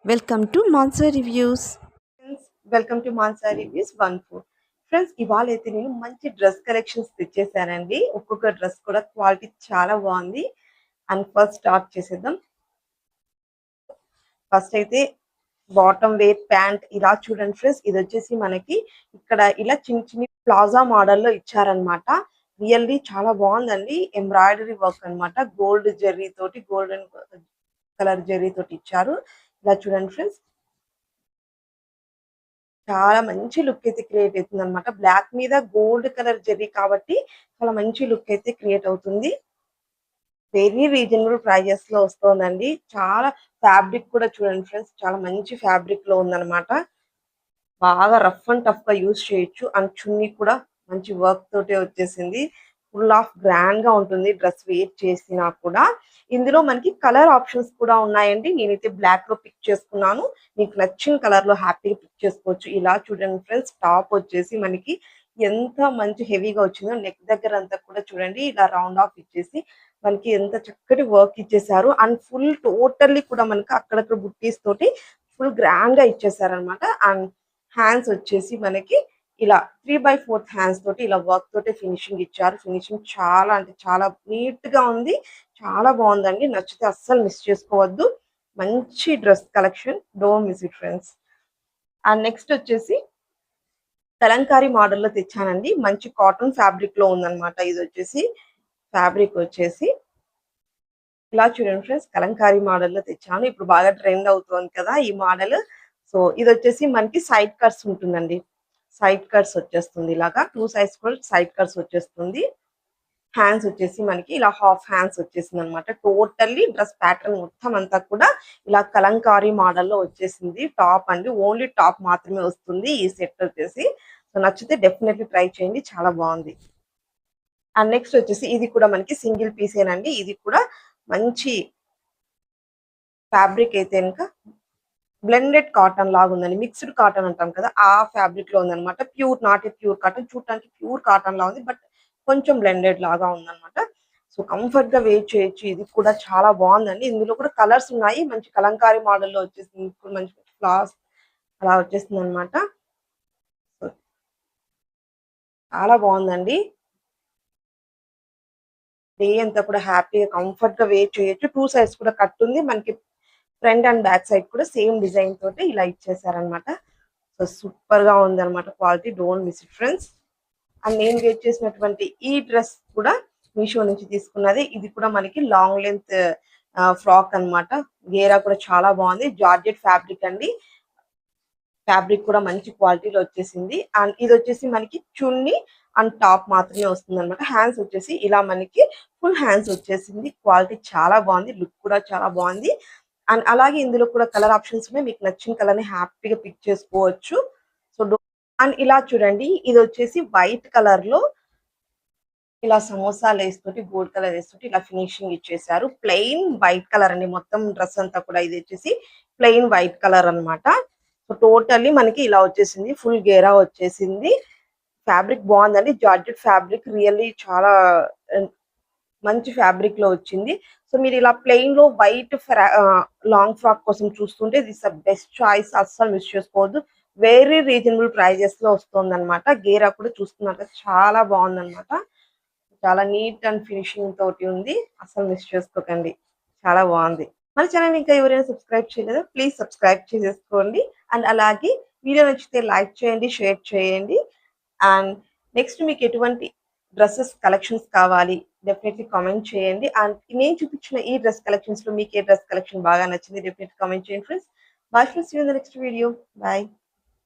Welcome to Mansa reviews. Friends, welcome to Mansa reviews 1 4. Friends, ఇవాళ అయితే నేను మంచి డ్రెస్ కలెక్షన్స్ తెచ్చేసానండి. ఒక్కొక్క డ్రెస్ కూడా క్వాలిటీ చాలా బాగుంది. అండ్ ఫస్ట్ స్టార్ట్ చేసేద్దాం. ఫస్ట్ అయితే బాటమ్ వేర్ ప్యాంట్ ఇలా చూడండి ఫ్రెండ్స్. ఇది వచ్చేసి మనకి ఇక్కడ ఇలా చిన్న చిన్న ప్లాజా మోడల్లో ఇచ్చారనమాట. రియల్లీ చాలా బాగుందండి. ఎంబ్రాయిడరీ వర్క్ అన్నమాట. గోల్డ్ జెర్రీ తోటి, గోల్డెన్ కలర్ జెర్రీ తోటి ఇచ్చారు. ఇలా చూడండి ఫ్రెండ్స్, చాలా మంచి లుక్ అయితే క్రియేట్ అవుతుంది అనమాట. బ్లాక్ మీద గోల్డ్ కలర్ జెర్రీ కాబట్టి చాలా మంచి లుక్ అయితే క్రియేట్ అవుతుంది. వెరీ రీజనబుల్ ప్రైజెస్ లో వస్తుందండి. చాలా ఫ్యాబ్రిక్ కూడా చూడండి ఫ్రెండ్స్, చాలా మంచి ఫ్యాబ్రిక్ లో ఉందన్నమాట. బాగా రఫ్ అండ్ టఫ్ గా యూజ్ చేయొచ్చు. అండ్ చున్నీ కూడా మంచి వర్క్ తోటే వచ్చేసింది. ఫుల్ ఆఫ్ గ్రాండ్ గా ఉంటుంది డ్రెస్ వేర్ చేసినా కూడా. ఇందులో మనకి కలర్ ఆప్షన్స్ కూడా ఉన్నాయండి. నేనైతే బ్లాక్ లో పిక్ చేసుకున్నాను. మీకు నచ్చిన కలర్ లో హ్యాపీగా పిక్ చేసుకోవచ్చు. ఇలా చూడండి ఫ్రెండ్స్, టాప్ వచ్చేసి మనకి ఎంత మంచి హెవీగా వచ్చిందో. నెక్ దగ్గర అంతా కూడా చూడండి, ఇలా రౌండ్ ఆఫ్ ఇచ్చేసి మనకి ఎంత చక్కటి వర్క్ ఇచ్చేసారు. అండ్ ఫుల్ టోటల్లీ కూడా మనకి అక్కడక్కడ బుట్టీస్ తోటి ఫుల్ గ్రాండ్ గా ఇచ్చేసారనమాట. అండ్ హ్యాండ్స్ వచ్చేసి మనకి ఇలా 3/4 హ్యాండ్స్ తోటి ఇలా వర్క్ తోటి ఫినిషింగ్ ఇచ్చారు. ఫినిషింగ్ చాలా అంటే చాలా నీట్ గా ఉంది. చాలా బాగుందండి. నచ్చితే అస్సలు మిస్ చేసుకోవద్దు. మంచి dress collection, don't miss it friends. And next వచ్చేసి కలంకారీ మోడల్ లో తెచ్చానండి. మంచి కాటన్ ఫ్యాబ్రిక్ లో ఉందన్నమాట. ఇది వచ్చేసి ఫ్యాబ్రిక్ వచ్చేసి ఇలా చూడండి ఫ్రెండ్స్, కలంకారీ మోడల్ లో తెచ్చాను. ఇప్పుడు బాగా ట్రెండ్ అవుతోంది కదా ఈ మోడల్. సో ఇది వచ్చేసి మనకి సైడ్ కట్స్ ఉంటుందండి. సైడ్ కట్స్ వచ్చేస్తుంది. ఇలాగా 2 సైడ్స్ కూడా సైడ్ కట్స్ వచ్చేస్తుంది. హ్యాండ్స్ వచ్చేసి మనకి ఇలా హాఫ్ హ్యాండ్స్ వచ్చేసింది అనమాట. టోటల్లీ డ్రెస్ ప్యాటర్న్ మొత్తం అంతా కూడా ఇలా కలంకారీ మోడల్లో వచ్చేసింది. టాప్ అండి, ఓన్లీ టాప్ మాత్రమే వస్తుంది ఈ సెట్ వచ్చేసి. సో నచ్చితే డెఫినెట్లీ ట్రై చేయండి, చాలా బాగుంది. అండ్ నెక్స్ట్ వచ్చేసి ఇది కూడా మనకి సింగిల్ పీసేనండి. ఇది కూడా మంచి ఫ్యాబ్రిక్ అయితే కనుక బ్లెండెడ్ కాటన్ లాగా ఉందండి. మిక్స్డ్ కాటన్ అంటాం కదా, ఆ ఫ్యాబ్రిక్ లో ఉందన్నమాట. Pure, not a pure cotton. చూడటానికి ప్యూర్ కాటన్ లా ఉంది, బట్ కొంచెం బ్లెండెడ్ లాగా ఉందన్నమాట. సో కంఫర్ట్ గా వేర్ చేయొచ్చు. ఇది కూడా చాలా బాగుందండి. ఇందులో కూడా కలర్స్ ఉన్నాయి. మంచి కలంకారీ మోడల్లో వచ్చేసింది. ఇప్పుడు మంచి ఫ్లాస్ అలా వచ్చేసింది అనమాట. సో చాలా బాగుందండి. డే అంతా కూడా హ్యాపీగా కంఫర్ట్ గా వేర్ చేయొచ్చు. 2 సైడ్స్ కూడా కట్ ఉంది మనకి. ఫ్రంట్ అండ్ బ్యాక్ సైడ్ కూడా సేమ్ డిజైన్ తోటి ఇలా ఇచ్చేసారనమాట. సో సూపర్ గా ఉంది అనమాట. Quality don't miss it friends. And నేను వేర్ చేసినటువంటి ఈ డ్రెస్ కూడా మీషో నుంచి తీసుకున్నది. ఇది కూడా మనకి లాంగ్ లెంత్ ఫ్రాక్ అన్నమాట. గేరా కూడా చాలా బాగుంది. జార్జెట్ ఫ్యాబ్రిక్ అండి. ఫ్యాబ్రిక్ కూడా మంచి క్వాలిటీలో వచ్చేసింది. అండ్ ఇది వచ్చేసి మనకి చున్నీ అండ్ టాప్ మాత్రమే వస్తుంది అనమాట. హ్యాండ్స్ వచ్చేసి ఇలా మనకి ఫుల్ హ్యాండ్స్ వచ్చేసింది. క్వాలిటీ చాలా బాగుంది. లుక్ కూడా చాలా బాగుంది. అండ్ అలాగే ఇందులో కూడా కలర్ ఆప్షన్స్ ఉన్నాయి. మీకు నచ్చిన కలర్ ని హ్యాపీగా పిక్ చేసుకోవచ్చు. సో అండ్ ఇలా చూడండి, ఇది వచ్చేసి వైట్ కలర్ లో ఇలా సమోసా లేస్ తోటి, గోల్డ్ కలర్ లేస్ తోటి ఇలా ఫినిషింగ్ ఇచ్చేసారు. ప్లెయిన్ వైట్ కలర్ అండి. మొత్తం డ్రెస్ అంతా కూడా ఇది వచ్చేసి ప్లెయిన్ వైట్ కలర్ అన్నమాట. సో టోటల్లీ మనకి ఇలా వచ్చేసింది. ఫుల్ గేరా వచ్చేసింది. ఫ్యాబ్రిక్ బాగుందండి. జార్జెట్ ఫ్యాబ్రిక్ రియల్లీ చాలా మంచి ఫ్యాబ్రిక్ లో వచ్చింది. సో మీరు ఇలా ప్లెయిన్ లో వైట్ లాంగ్ ఫ్రాక్ కోసం చూస్తుంటే దిస్ బెస్ట్ చాయిస్. అస్సలు మిస్ చేసుకోవద్దు. వెరీ రీజనబుల్ ప్రైజెస్ లో వస్తుంది అనమాట. గేరా కూడా చూస్తున్నారు కదా, చాలా బాగుందన్నమాట. చాలా నీట్ అండ్ ఫినిషింగ్ తోటి ఉంది. అసలు మిస్ చేసుకోకండి, చాలా బాగుంది. మన ఛానల్ ఇంకా ఎవరైనా సబ్స్క్రైబ్ చేయలేదా, ప్లీజ్ సబ్స్క్రైబ్ చేసేసుకోండి. అండ్ అలాగే వీడియో నచ్చితే లైక్ చేయండి, షేర్ చేయండి. అండ్ నెక్స్ట్ మీకు ఎటువంటి డ్రెస్సెస్ కలెక్షన్స్ కావాలి, డెఫినెట్లీ కామెంట్ చేయండి. అండ్ నేను చూపించిన ఈ డ్రెస్ కలెక్షన్స్ లో మీకు ఏ డ్రెస్ కలెక్షన్ బాగా నచ్చింది, డెఫినెట్లీ కామెంట్ చేయండి friends. Bye friends, see you in the next video. Bye.